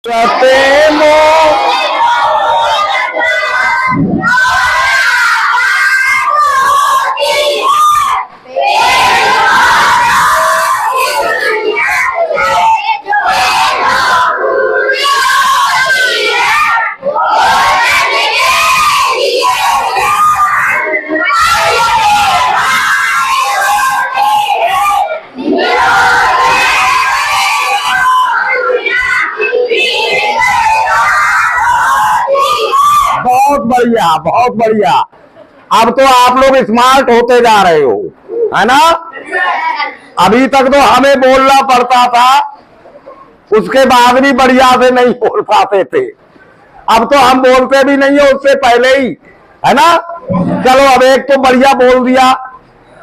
सतेमो बहुत बढ़िया, बहुत बढ़िया। अब तो आप लोग स्मार्ट होते जा रहे हो, है ना। अभी तक तो हमें बोलना पड़ता था, उसके बाद भी बढ़िया से नहीं बोल पाते थे। अब तो हम बोलते भी नहीं है उससे पहले ही, है ना। चलो अब एक तो बढ़िया बोल दिया,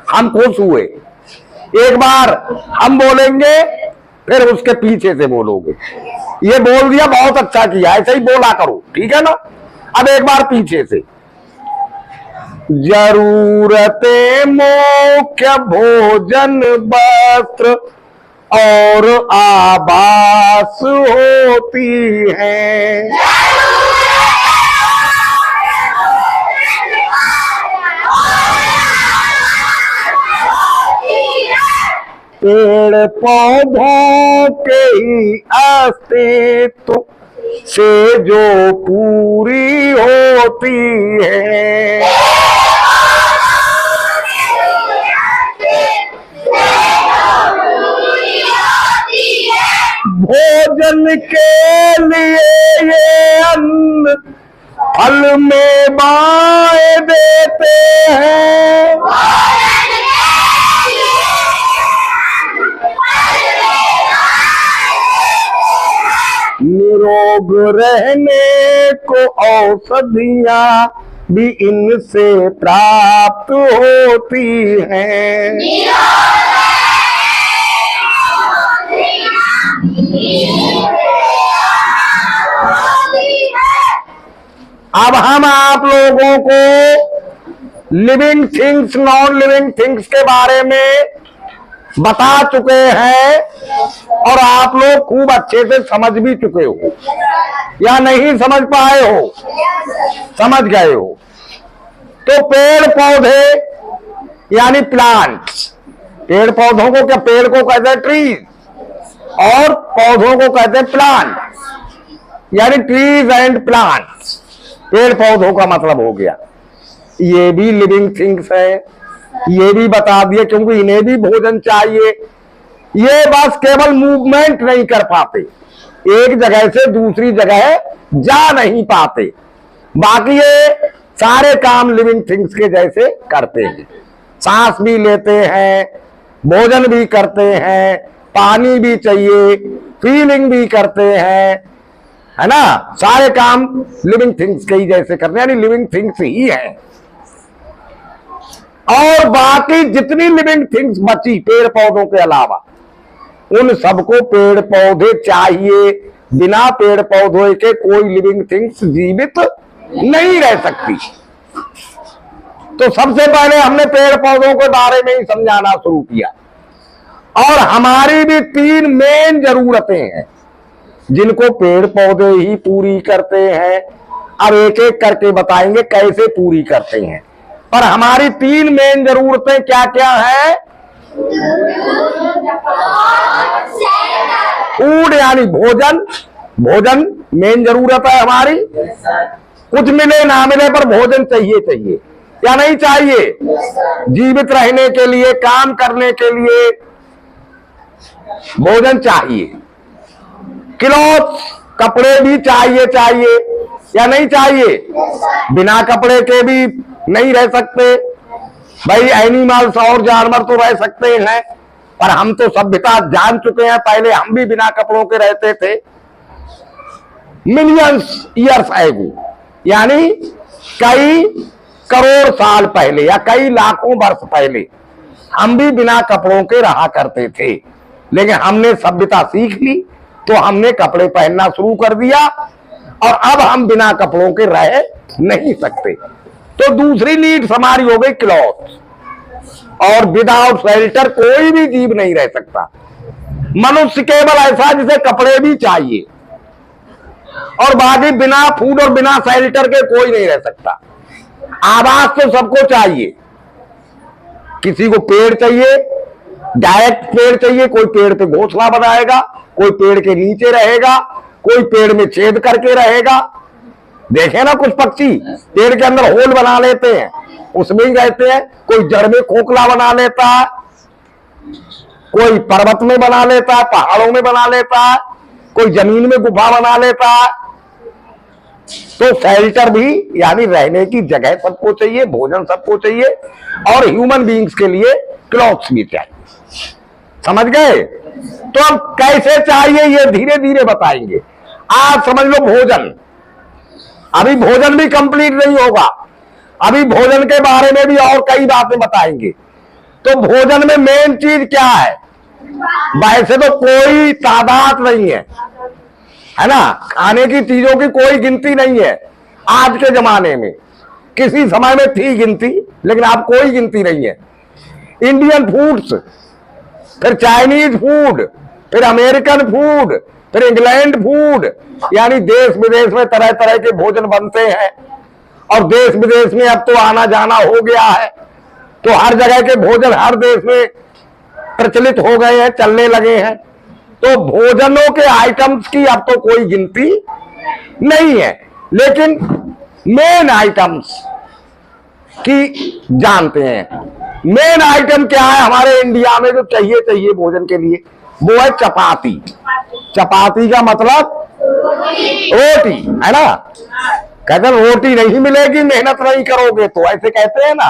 हम खुश हुए। एक बार हम बोलेंगे, फिर उसके पीछे से बोलोगे। ये बोल दिया, बहुत अच्छा किया, ऐसे ही बोला करो, ठीक है ना। अब एक बार पीछे से। जरूरतें मुख्य भोजन वस्त्र और आवास होती हैं। पेड़ पौधों के ही अस्तित्व से जो पूरी होती है। भोजन के लिए ये अन्न फल में बाएं देते हैं। निरोग रहने को औषधियां भी इनसे प्राप्त होती हैं। अब हम आप लोगों को living things, non living things के बारे में बता चुके हैं, और आप लोग खूब अच्छे से समझ भी चुके हो, या नहीं समझ पाए हो? समझ गए हो। तो पेड़ पौधे यानी प्लांट्स, पेड़ पौधों को क्या, पेड़ को कहते हैं ट्रीज, और पौधों को कहते हैं प्लांट, यानी ट्रीज एंड प्लांट्स। पेड़ पौधों का मतलब हो गया। ये भी लिविंग थिंग्स है, ये भी बता दिए, क्योंकि इन्हें भी भोजन चाहिए। ये बस केवल मूवमेंट नहीं कर पाते, एक जगह से दूसरी जगह जा नहीं पाते, बाकी ये सारे काम लिविंग थिंग्स के जैसे करते हैं। सांस भी लेते हैं, भोजन भी करते हैं, पानी भी चाहिए, फीलिंग भी करते हैं, है ना। सारे काम लिविंग थिंग्स के ही जैसे करते हैं, यानी लिविंग थिंग्स ही है। और बाकी जितनी लिविंग थिंग्स बची पेड़ पौधों के अलावा, उन सबको पेड़ पौधे चाहिए। बिना पेड़ पौधों के कोई लिविंग थिंग्स जीवित नहीं रह सकती। तो सबसे पहले हमने पेड़ पौधों के बारे में ही समझाना शुरू किया, और हमारी भी 3 मेन जरूरतें हैं जिनको पेड़ पौधे ही पूरी करते हैं। अब एक एक करके बताएंगे कैसे पूरी करते हैं। पर हमारी 3 मेन जरूरतें क्या क्या है? फूड यानी भोजन, भोजन मेन जरूरत है हमारी। कुछ मिले ना मिले पर भोजन चाहिए, चाहिए या नहीं चाहिए? जीवित रहने के लिए, काम करने के लिए भोजन चाहिए। क्लॉथ्स, कपड़े भी चाहिए, चाहिए या नहीं चाहिए? बिना कपड़े के भी नहीं रह सकते भाई। एनिमल्स और जानवर तो रह सकते हैं, पर हम तो सभ्यता जान चुके हैं, पहले हम भी बिना कपड़ों के रहते थे। मिलियंस ईयर्स एगो, यानी कई करोड़ साल पहले या कई लाखों वर्ष पहले हम भी बिना कपड़ों के रहा करते थे। लेकिन हमने सभ्यता सीख ली, तो हमने कपड़े पहनना शुरू कर दिया, और अब हम बिना कपड़ों के रह नहीं सकते। तो दूसरी नीड्स हमारी हो गई क्लॉथ, और विदाउट शेल्टर कोई भी जीव नहीं रह सकता। मनुष्य केवल ऐसा जिसे कपड़े भी चाहिए, और बाकी बिना फूड और बिना शेल्टर के कोई नहीं रह सकता। आवास तो सबको चाहिए, किसी को पेड़ चाहिए, डायरेक्ट पेड़ चाहिए, कोई पेड़ पे घोंसला बनाएगा, कोई पेड़ के नीचे रहेगा, कोई पेड़ में छेद करके रहेगा। देखे ना कुछ पक्षी पेड़ के अंदर होल बना लेते हैं, उसमें ही रहते हैं। कोई जड़ में खोखला बना लेता है, कोई पर्वत में बना लेता है, पहाड़ों में बना लेता है, कोई जमीन में गुफा बना लेता है। तो शेल्टर भी यानी रहने की जगह सबको चाहिए, भोजन सबको चाहिए, और ह्यूमन बीइंग्स के लिए क्लॉथ्स भी चाहिए। समझ गए? तो अब कैसे चाहिए ये धीरे धीरे बताएंगे। आज समझ लो भोजन, अभी भोजन भी कंप्लीट नहीं होगा, अभी भोजन के बारे में भी और कई बातें बताएंगे। तो भोजन में मेन चीज क्या है? वैसे तो कोई तादाद नहीं है ना, खाने की चीजों की कोई गिनती नहीं है आज के जमाने में। किसी समय में थी गिनती, लेकिन अब कोई गिनती नहीं है। इंडियन फूड्स, फिर चाइनीज फूड, फिर अमेरिकन फूड, फिर इंग्लैंड फूड, यानी देश विदेश में तरह तरह के भोजन बनते हैं। और देश विदेश में अब तो आना जाना हो गया है, तो हर जगह के भोजन हर देश में प्रचलित हो गए हैं, चलने लगे हैं। तो भोजनों के आइटम्स की अब तो कोई गिनती नहीं है, लेकिन मेन आइटम्स की जानते हैं। मेन आइटम क्या है हमारे इंडिया में जो चाहिए भोजन के लिए? वो है चपाती। चपाती का मतलब रोटी, है ना। कहते हैं रोटी नहीं मिलेगी मेहनत नहीं करोगे, तो ऐसे कहते हैं ना।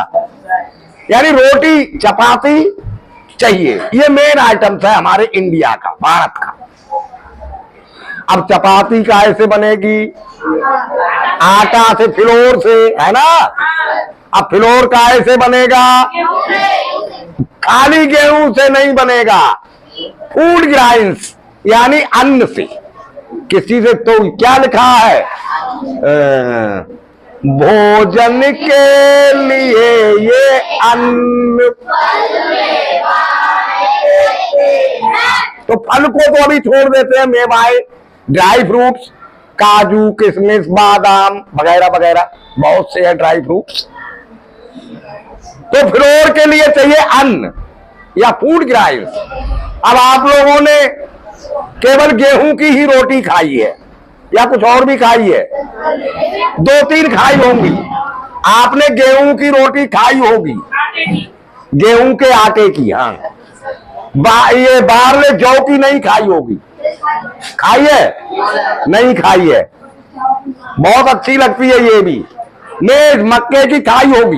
यानी रोटी चपाती चाहिए, ये मेन आइटम्स है हमारे इंडिया का, भारत का। अब चपाती कैसे बनेगी? आटा से, फ्लोर से, है ना। अब फ्लोर कैसे बनेगा? खाली गेहूं से नहीं बनेगा, फूड ग्राइंस यानी अन्न से। किसी से तो क्या लिखा है? भोजन के लिए ये अन्न। तो फल को तो अभी छोड़ देते हैं, मेवाए, ड्राई फ्रूट्स, काजू, किशमिश, बादाम वगैरह वगैरह बहुत से है ड्राई फ्रूट्स। तो फ्लोर के लिए चाहिए अन्न या फूड ग्राइंस। अब आप लोगों ने केवल गेहूं की ही रोटी खाई है या कुछ और भी खाई है? 2-3 खाई होंगी। आपने गेहूं की रोटी खाई होगी, गेहूं के आटे की। हाँ, ये बारले जौ की नहीं खाई होगी। खाई है? नहीं खाई है। बहुत अच्छी लगती है ये भी। मेज मक्के की खाई होगी,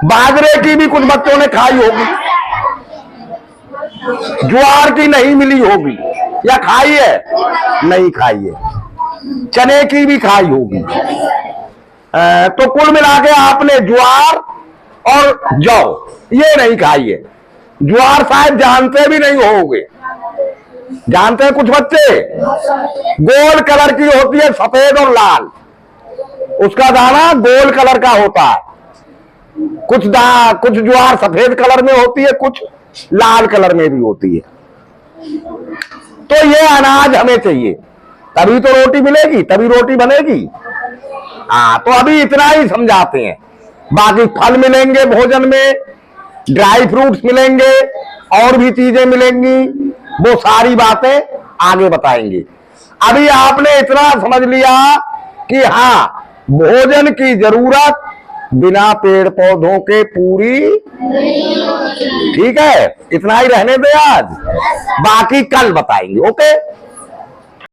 बाजरे की भी कुछ बच्चों ने खाई होगी, ज्वार की नहीं मिली होगी, या खाई है? नहीं खाई है। चने की भी खाई होगी। तो कुल मिला के आपने ज्वार और जौ ये नहीं खाई है। ज्वार शायद जानते भी नहीं होगे। जानते हैं कुछ बच्चे? गोल कलर की होती है, सफेद और लाल, उसका दाना गोल कलर का होता है। कुछ ज्वार सफेद कलर में होती है, कुछ लाल कलर में भी होती है। तो ये अनाज हमें चाहिए, तभी तो रोटी मिलेगी, तभी रोटी बनेगी। हाँ, तो अभी इतना ही समझाते हैं। बाकी फल मिलेंगे भोजन में, ड्राई फ्रूट्स मिलेंगे, और भी चीजें मिलेंगी, वो सारी बातें आगे बताएंगे। अभी आपने इतना समझ लिया कि हाँ, भोजन की जरूरत बिना पेड़ पौधों के पूरी। ठीक है, इतना ही रहने दे आज, बाकी कल बताएंगे। ओके।